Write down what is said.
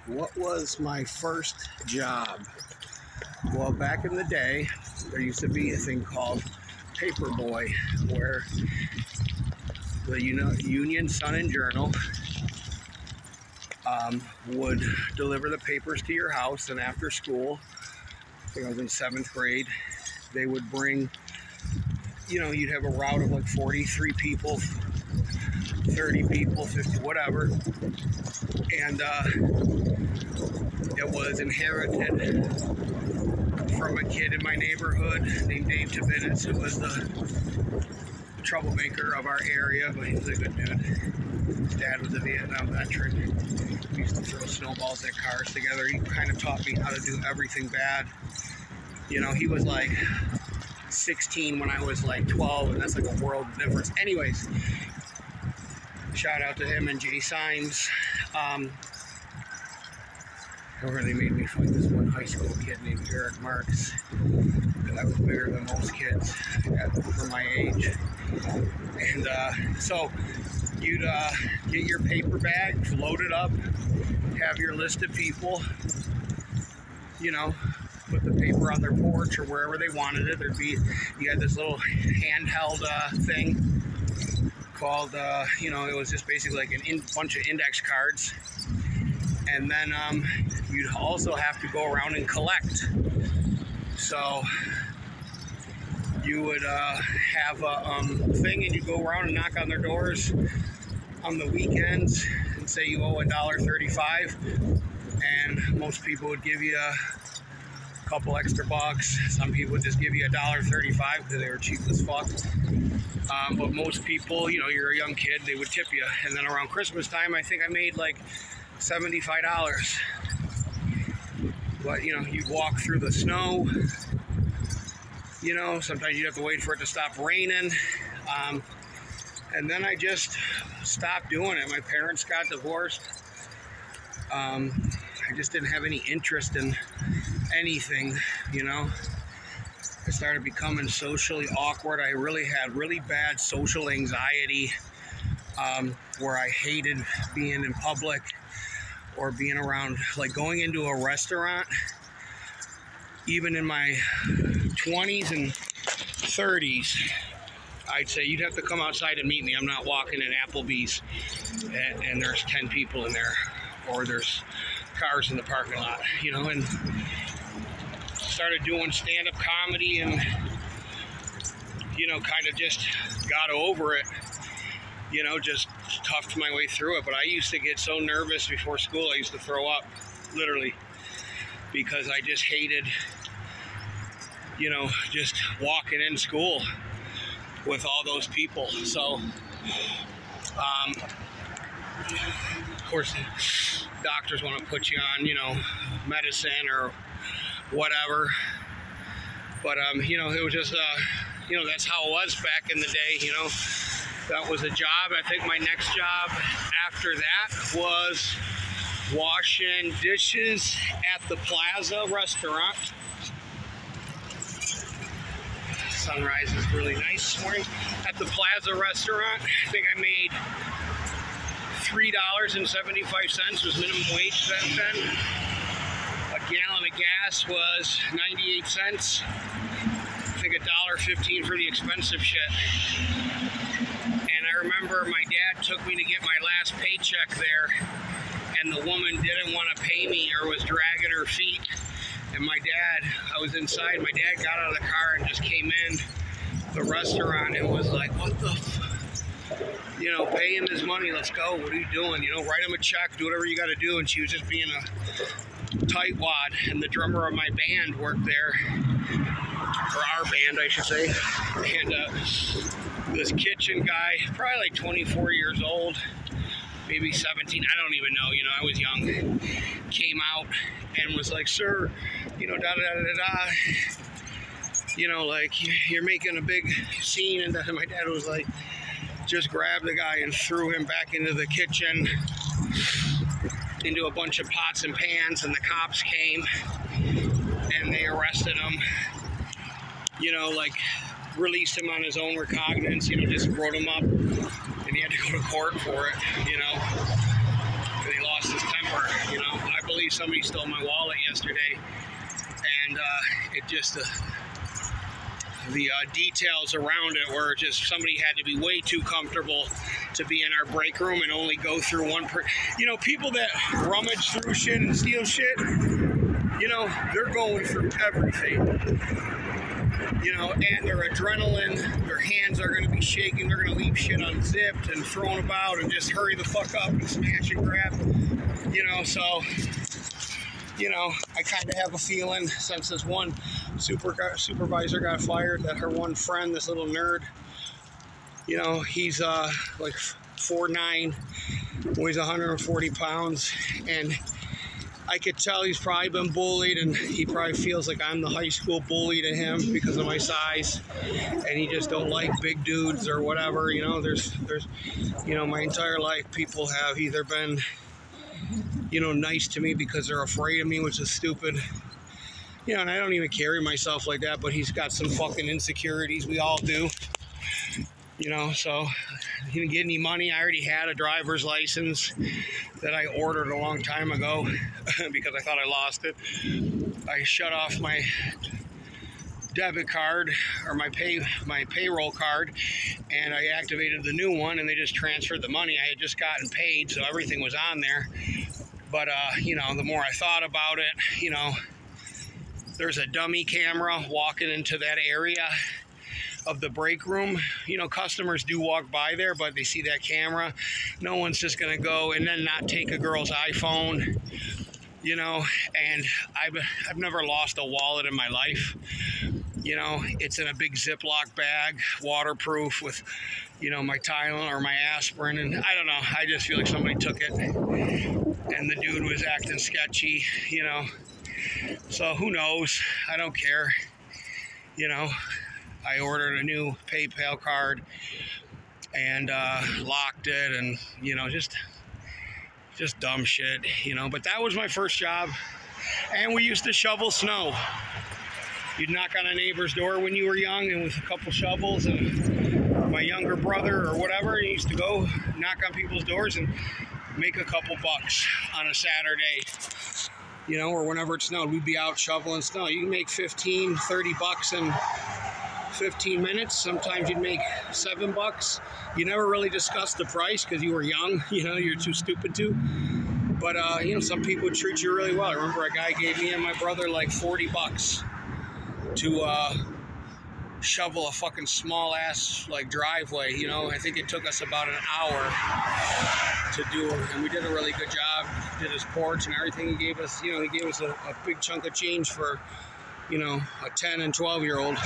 What was my first job? Well, back in the day, there used to be a thing called Paperboy, where the Union Sun and Journal would deliver the papers to your house, and after school, I think I was in 7th grade, they would bring, you'd have a route of like 43 people, 30 people, 50, whatever, and it was inherited from a kid in my neighborhood named Dave Tabinitz, who was the troublemaker of our area, but he was a good dude. His dad was a Vietnam veteran. We used to throw snowballs at cars together. He kind of taught me how to do everything bad. He was like 16 when I was like 12, and that's like a world difference. Anyways, shout out to him and Jay Symes. They made me fight this one high school kid named Eric Marks. I was bigger than most kids for my age. And so you'd get your paper bag, load it up, have your list of people, put the paper on their porch or wherever they wanted it. You had this little handheld thing called, it was just basically like a bunch of index cards. And then you'd also have to go around and collect. So you would have a thing, and you go around and knock on their doors on the weekends and say you owe $1.35, and most people would give you a couple extra bucks. Some people would just give you $1.35 because they were cheap as fuck. But most people, you're a young kid, they would tip you. And then around Christmas time, I think I made like $75. But you'd walk through the snow. Sometimes you'd have to wait for it to stop raining. And then I just stopped doing it. My parents got divorced. I just didn't have any interest in anything, I started becoming socially awkward. I really had really bad social anxiety, where I hated being in public or being around, like going into a restaurant. Even in my 20s and 30s, I'd say you'd have to come outside and meet me. I'm not walking in Applebee's and there's 10 people in there, or there's cars in the parking lot, and started doing stand-up comedy and, kind of just got over it, just toughed my way through it. But I used to get so nervous before school, I used to throw up, literally, because I just hated, just walking in school with all those people. So, of course, doctors want to put you on, medicine or whatever. But, it was just, that's how it was back in the day, That was a job. I think my next job after that was washing dishes at the Plaza restaurant. Sunrise is really nice this morning. At the Plaza restaurant, I think I made $3.75 was minimum wage back then. A gallon of gas was 98 cents. I think $1.15 for the expensive shit. And I remember my dad took me to get my last paycheck there, and the woman didn't want to pay me or was dragging her feet. And my dad, I was inside, my dad got out of the car and just came in the restaurant and was like, what the pay him his money, let's go, what are you doing? Write him a check, do whatever you got to do. And she was just being a tightwad. And the drummer of my band worked there, or our band, I should say. And this kitchen guy, probably like 24 years old, maybe 17, I don't even know, I was young, came out and was like, sir, da-da-da-da-da, like, you're making a big scene. And then my dad was like, just grabbed the guy and threw him back into the kitchen, into a bunch of pots and pans, and the cops came, and they arrested him, like, released him on his own recognizance, just wrote him up, and he had to go to court for it, because he lost his temper, I believe somebody stole my wallet yesterday, and it just the details around it were just somebody had to be way too comfortable to be in our break room and only go through one you know, people that rummage through shit and steal shit, you know, they're going through everything, you know, and their adrenaline, their hands are going to be shaking, they're going to leave shit unzipped and thrown about and just hurry the fuck up and smash and grab, you know. So, you know, I kind of have a feeling, since this one supervisor got fired, that her one friend, this little nerd, you know, he's like 4'9", weighs 140 pounds, and I could tell he's probably been bullied, and he probably feels like I'm the high school bully to him because of my size, and he just don't like big dudes or whatever. You know, there's you know, my entire life people have either been, you know, nice to me because they're afraid of me, which is stupid. You know, and I don't even carry myself like that, but he's got some fucking insecurities. We all do. You know, so he didn't get any money. I already had a driver's license that I ordered a long time ago because I thought I lost it. I shut off my debit card, or my payroll card, and I activated the new one, and they just transferred the money. I had just gotten paid, so everything was on there. But you know, the more I thought about it, you know, there's a dummy camera walking into that area of the break room. You know, customers do walk by there, but they see that camera. No one's just gonna go and then not take a girl's iPhone, you know. And I've never lost a wallet in my life. You know, it's in a big Ziploc bag, waterproof, with, you know, my Tylenol or my aspirin, and I don't know, I just feel like somebody took it, and the dude was acting sketchy, you know. So who knows? I don't care, you know. I ordered a new PayPal card and locked it, and, you know, just dumb shit, you know. But that was my first job, and we used to shovel snow. You'd knock on a neighbor's door when you were young, and with a couple shovels, and my younger brother or whatever used to go knock on people's doors and make a couple bucks on a Saturday, you know, or whenever it snowed. We'd be out shoveling snow. You can make 15, 30 bucks in 15 minutes. Sometimes you'd make $7. You never really discussed the price because you were young, you know, you're too stupid to. But, you know, some people would treat you really well. I remember a guy gave me and my brother like $40 to shovel a fucking small ass like driveway, you know. I think it took us about an hour to do, and we did a really good job. Did his porch and everything. He gave us, you know, he gave us a big chunk of change for, you know, a 10 and 12-year-old.